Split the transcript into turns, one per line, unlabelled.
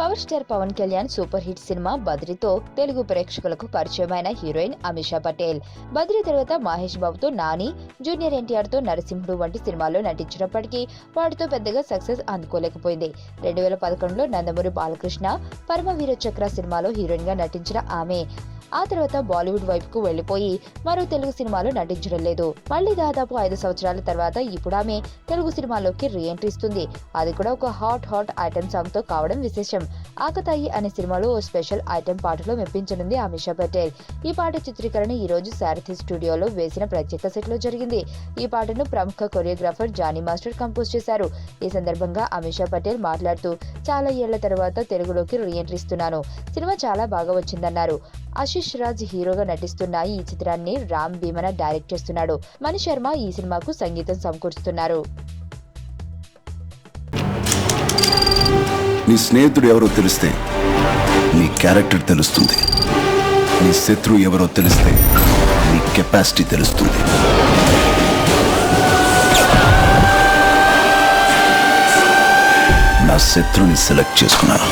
Power star Pawan Kalyan super hit cinema బద్రీతో తెలుగు ప్రేక్షకులకు పరిచయమైన హీరోయిన్ అమిషా పటేల్. బద్రీ తర్వాత మహేష్ బాబుతో నాని, జూనియర్ ఎన్టీఆర్ తో నరసింహుడు వంటి సినిమాల్లో నటించినప్పటికీ వాటితో పెద్దగా సక్సెస్ అందుకోలేకపోయింది. 2011లో నందమూరి బాలకృష్ణ పరమవీర చక్ర సినిమాలో హీరోయిన్ గా నటించిన ఆమె ఆ తర్వాత బాలీవుడ్ వైపుకు వెళ్లిపోయి మరో తెలుగు సినిమాలో నటించడం లేదు. మళ్లీ దాదాపు 5 సంవత్సరాల తర్వాత ఇప్పుడు ఆమె తెలుగు సినిమాలోకి రీ ఎంట్రీ ఇస్తుంది. అది కూడా ఒక హాట్ ఐటెం సాంగ్ తో కావడం విశేషం. ఆకతాయి అనే సినిమాలో ఓ స్పెషల్ ఐటెం పాటలో మెప్పించనుంది అమిషా పటేల్. ఈ పాట చిత్రీకరణ ఈ రోజు సారథి స్టూడియోలో వేసిన ప్రత్యేక సెట్ లో జరిగింది. ఈ పాటను ప్రముఖ కొరియోగ్రాఫర్ జానీ మాస్టర్ కంపోజ్ చేశారు. ఈ సందర్భంగా అమిషా పటేల్ మాట్లాడుతూ, చాలా ఏళ్ల తర్వాత తెలుగులోకి రీ ఎంట్రీ ఇస్తున్నాను. సినిమా చాలా బాగా వచ్చిందన్నారు. ఆశిష్ రాజ్ హీరోగా నటిస్తున్న ఈ చిత్రాన్ని రామ్ భీమన డైరెక్ట్ చేస్తున్నాడు. మణి శర్మ ఈ సినిమాకు సంగీతం సమకూరుస్తున్నారు.
నీ స్నేహితుడు ఎవరో తెలిస్తే నీ క్యారెక్టర్ తెలుస్తుంది. నీ శత్రువు ఎవరో తెలిస్తే నీ కెపాసిటీ తెలుస్తుంది. నా శత్రువుని సెలెక్ట్ చేసుకున్నాను.